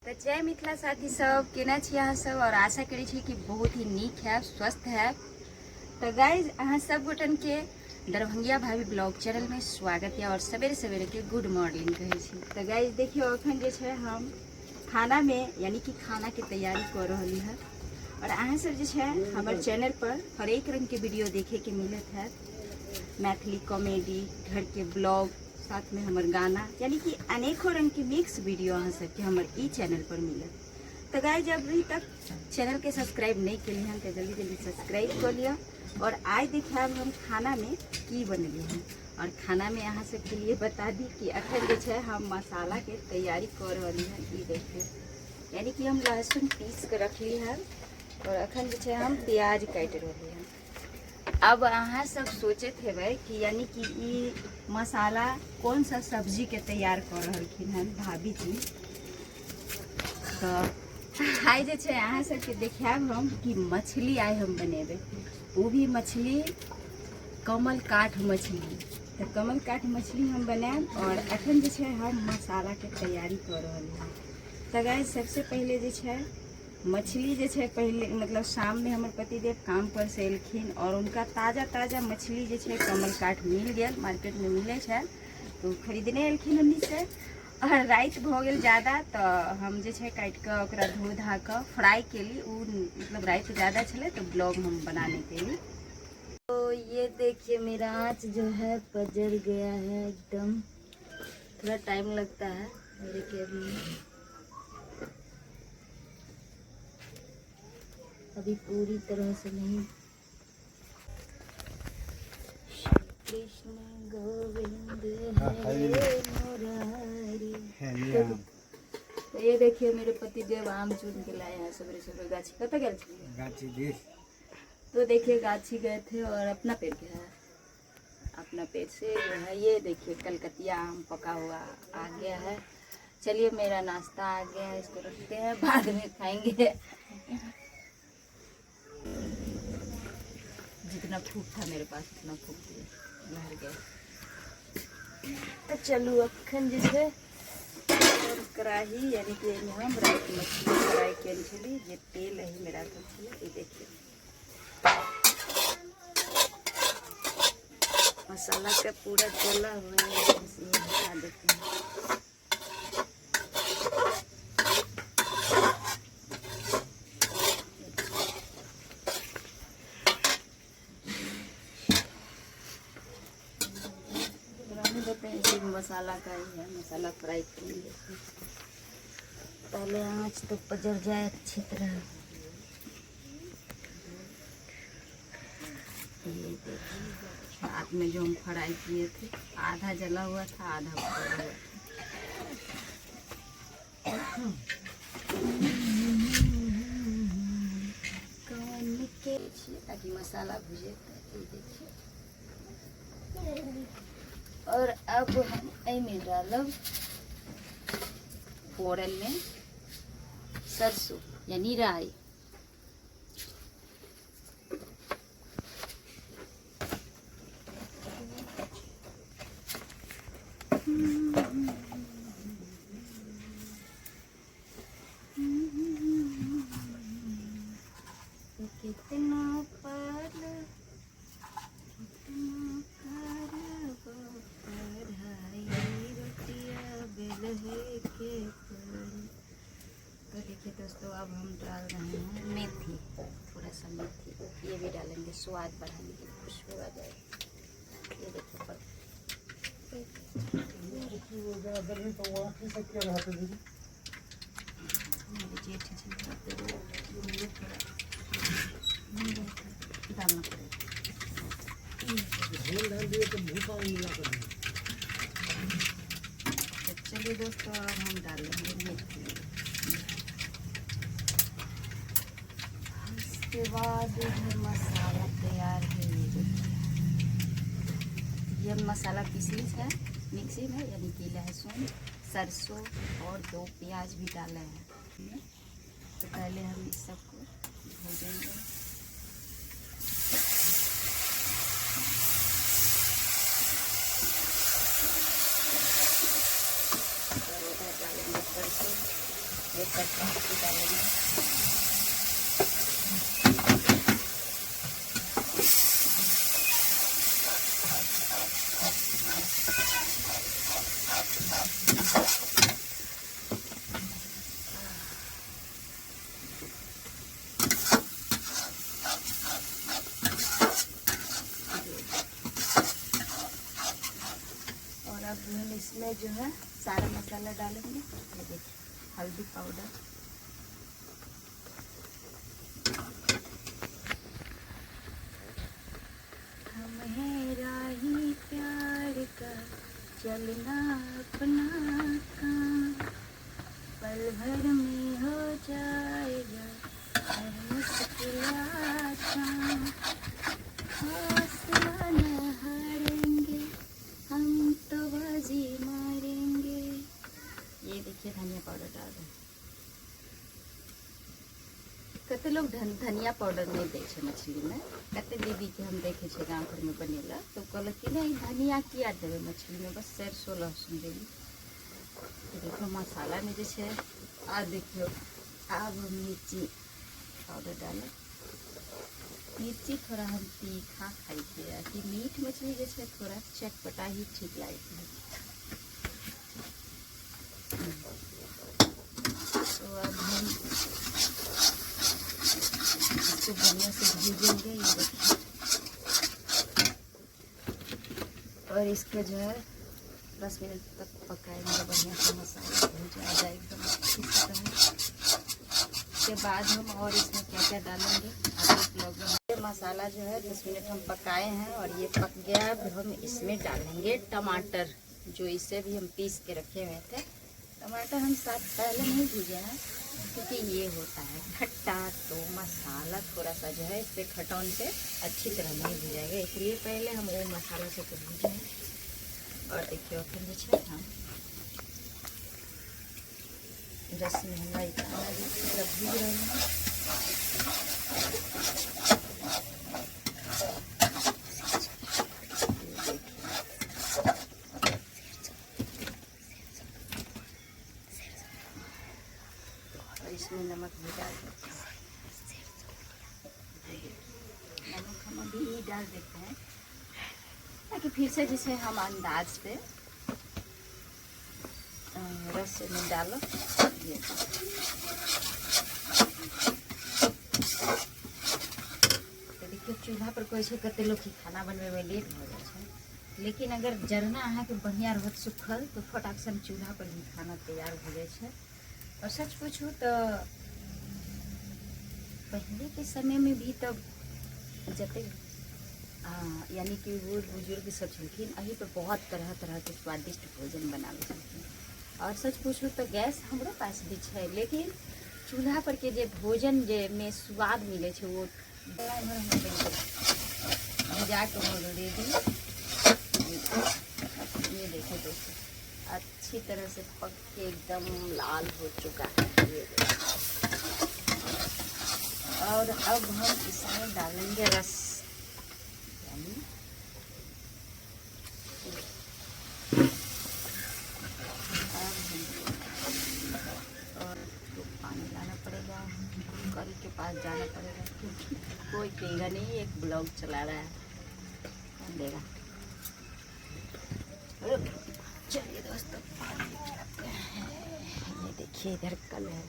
तो जय मिथिला साथी सब केना छी अहाँ सब और आशा करी छी कि बहुत ही नीक है स्वस्थ है। तो गाइज अहाँ सब गोटन के दरभंगिया भाभी ब्लॉग चैनल में स्वागत है और सवेरे सवेरे के गुड मॉर्निंग कहे छी। तो गाइज देखियो अखन जे छे हम खाना में यानी कि खाना के तैयारी कर रही है और अहाँ सब जे छे हमारे चैनल पर हर एक रंग के वीडियो देखे के मिलत है। मैथिली कॉमेडी, घर के ब्लॉग, साथ में हमार गाना यानी कि अनेकों रंग के मिक्स वीडियो अहाँ सबके हमार ई चैनल पर मिलत। तो गाइज अभी तक चैनल के सब्सक्राइब नहीं के हैं तो जल्दी जल्दी सब्सक्राइब कर लिया। और आज दिखाब हम खाना में की बनलिए हैं और खाना में अहाँ सबके लिए बता दी कि अखन जे हम मसाला के तैयारी कर रही हैं। ये देखिए यानी कि हम लहसुन पीस के रखली है और अखन जे हम प्याज काट रही हैं। अब अहाँ सब सोचे थे कि यानी कि ये मसाला कौन सा सब्जी के तैयार कर रहलखिन हैं भाभी जी। तो आइ जे छे अहाँ सबके देखाब हम कि मछली आइ हम बनेबे, वो भी मछली कमल काठ मछली। तो कमल काठ मछली हम बनाएब और अखन जे छे हम मसाला के तैयारी कर रही हैं। तो गाइस सबसे पहले जे छे मछली जे छे पहले मतलब शाम में हमारे पतिदेव काम पर से एलखिन और उनका ताज़ा ताज़ा मछली जे छे कमल काठ मिल गया, मार्केट में मिले छे तो खरीदने एलखिन हमनी से। और रात भ गेल ज़्यादा तो हम जे छे काट के ओकरा धो धा के फ्राई के लिए मतलब रात ज़्यादा छले तो ब्लॉग हम बनाने के लिए। तो ये देखिए मेरा आँच जो है पजर गया है एकदम, थोड़ा टाइम लगता है मेरे के अभी पूरी तरह से नहीं। कृष्ण गोविंद हरे मुरारी। तो ये देखिए मेरे पति देव आम चुन के लाए हैं सवेरे सवेरे गाछी। कत गए थे? गाछी देख। तो देखिए गाछी गए थे और अपना पेड़ के है, अपना पेड़ से जो है ये देखिए कलकतिया आम पका हुआ आ गया है। चलिए मेरा नाश्ता आ गया है, इसको रखते हैं बाद में खाएंगे। जितना फूक था मेरे पास उतना फूक दिया, भर गया। तो चलो अखन जैसे और कढ़ाई यानी कि हम रात मछली फ्राई करी छली ये तेल है मेरा तो ये देखिए मसाला का पूरा जला हुआ है, इसमें हटा देते हैं। मसाला का ही है, मसाला फ्राई करेंगे। पहले आँच तो पजर जाए अच्छी तरह। ये देखिए रात में जो हम फ्राई किए थे आधा जला हुआ था आधा पका हुआ था। ताकि मसाला भुजे। देखिए और अब हम में डालब फोरन में सरसों यानी राई। कितना तो देखिए दोस्तों अब हम डाल रहे हैं मेथी, थोड़ा सा मेथी ये भी डालेंगे स्वाद बढ़ाने के लिए, खुशबू आ जाए। ये देखिए जेठ डालना पड़ेगा। चलिए दोस्तों अब हम डालेंगे मेथी। उसके बाद मसाला तैयार है। ये मसाला पीसली है मिक्सी में यानी कि लहसुन सरसों और 2 प्याज भी डाले हैं। तो पहले हम इस सबको भूनेंगे। सरसों ये कट डालेंगे। अब हम इसमें जो है सारा मसाला डालेंगे। ये देखिए हल्दी पाउडर, हम है राही प्यार का चलना अपना काम, पल भर में हो जाएगा हर मुश्किल आसान, हौसला न हारेंगे हम तो बाजी मारेंगे। ये देखिए धनिया पाउडर डाल रहे हैं। कते लोग धनिया पाउडर नहीं दे छे मछली में, कते दीदी के हम देखे छे गाँव घर में बनेला तो कहल कि नहीं धनिया किया देवे मछली में, बस सरसों लहसुन देवी। तो देखो मसाला में जैसे आ देखियो अब हम मिर्ची पाउडर डालें। मिर्ची थोड़ा हम तीखा खाई थे कि मीठ मछली जैसे थोड़ा चटपटा ही ठीक लगती है। तो अब हम इसको बढ़िया से भूजेंगे, ये देखिए, और इसको जो है 10 मिनट तक पकाएंगे बढ़िया से, मसाला भूज आ जाए एकदम अच्छी तरह। उसके बाद हम और इसमें क्या क्या डालेंगे आप लोग। ये मसाला जो है 10 मिनट हम पकाए हैं और ये पक गया। अब हम इसमें डालेंगे टमाटर, जो इसे भी हम पीस के रखे हुए थे। टमाटर हम साथ पहले नहीं भूजे हैं क्योंकि ये होता है खट्टा, तो मसाला थोड़ा सा जो है इस पर खटौन पे अच्छी तरह नहीं भुजाएगा, इसलिए पहले हम वो मसाला से तो भूजे हैं। और देखिए फिर जो हम रस में हमारा इतना भूज रहे हैं। और इसमें नमक भी डाल देते हैं, नमक हम अभी डाल देते हैं ताकि फिर से जिसे हम अंदाज पे रस में डालो। ये तो देखिए चूल्हा पर कोई से कते लोग की खाना बनवे में लेट हो जाए, लेकिन अगर जरना अहाँ के बढ़िया रहत सुखल तो फटाक से चूल्हा पर भी खाना तैयार हो जाए। और सच पूछूँ तो पहले के समय में भी तब जते यानी कि बूढ़ बुजुर्ग सब छलखिन अही पर बहुत तरह तरह के स्वादिष्ट भोजन बनावे छलखिन। और सच पूछूँ तो गैस हमरे पास भी है, लेकिन चूल्हा पर के जे भोजन जे में स्वाद मिले छे वो भुजा के दे दी। ये देखो दोस्तों अच्छी तरह से पक के एकदम लाल हो चुका है ये। और अब हम इसमें डालेंगे रस, यानी और तो पानी लाना पड़ेगा, कल के पास जाना पड़ेगा क्योंकि कोई कहेगा नहीं एक ब्लॉग चला रहा है, कौन देगा। चलिए दोस्तों पानी चलाते हैं। ये देखिए इधर कल है,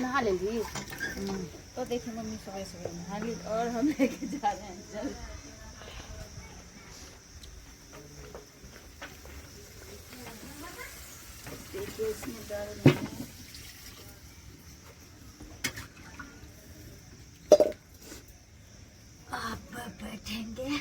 नहा लेंगी तो देखिए मम्मी सुबह सुबह नहा ली और हम लेके जा रहे हैं जल। देखिए इसमें डाल रहे हैं आप बैठेंगे।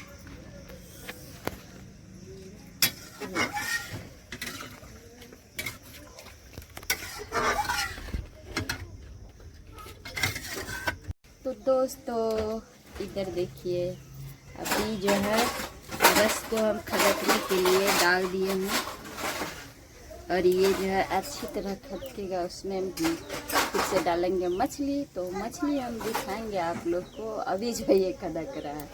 तो दोस्तों इधर देखिए अभी जो है रस को हम खदकने के लिए डाल दिए हैं और ये जो है अच्छी तरह खदकेगा, उसमें हम फिर से डालेंगे मछली। तो मछली हम दिखाएंगे आप लोग को, अभी जो ये खदक रहा है।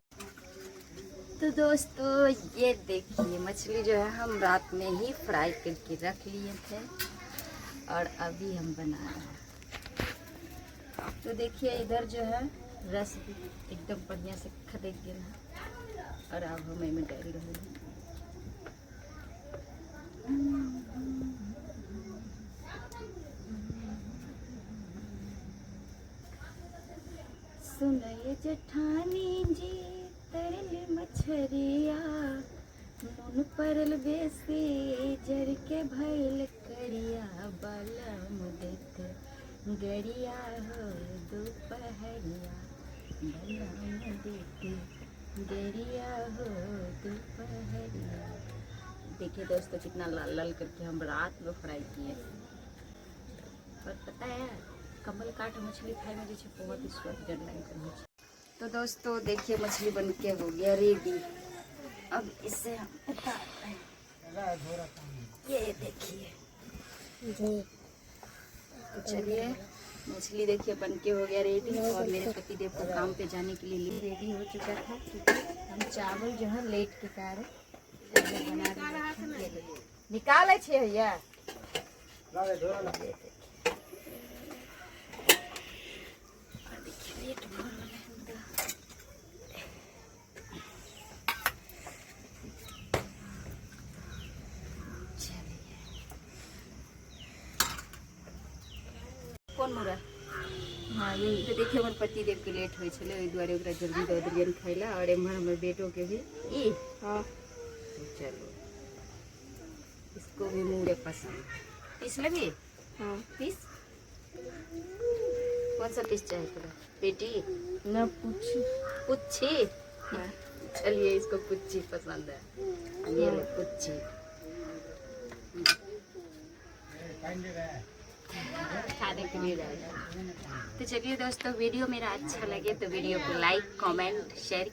तो दोस्तों ये देखिए मछली जो है हम रात में ही फ्राई करके रख लिए थे और अभी हम बना रहे हैं। तो देखिए इधर जो है रस भी एकदम बढ़िया से खदक गया है और अब हम में डाल रहे हैं। सुनिए जेठानी जी तरल मछरिया नून परल बेसी जर के भैल करिया बालम देत गरिया हो दोपहरिया बालम देत गरिया हो दोपहरिया। देखिए दोस्तों कितना लाल लाल करके हम रात में फ्राई किए। और पता है कमल काट मछली खाए में जैसे बहुत ही स्वादिष्ट लगता है। तो दोस्तों देखिए मछली बन के हो गया रेडी। अब इसे हम उतारते हैं। ये देखिए तो चलिए मछली देखिए बन के हो गया रेडी। और मेरे पति देव को काम पे जाने के लिए रेडी हो चुका था क्योंकि हम चावल जो है लेट के कारण बना रहे निकाले छे भैया। कौन मुरा हाँ यही तो देखिए हमारे पति देव के लेट हो चले ओहि दुआरे ओकरा जल्दी दे दिलियन खैला और एम्हर हमारे बेटों के भी ई हाँ तो चलो इसको भी मुरे पसंद पीस लगी हाँ पीस कौन सा पीस चाहिए तेरा पेटी ना पुच्छी पुच्छी हाँ चलिए इसको पुच्छी पसंद है ये लो पुच्छी। खाने के लिए तो चलिए दोस्तों वीडियो मेरा अच्छा लगे तो वीडियो को लाइक कमेंट शेयर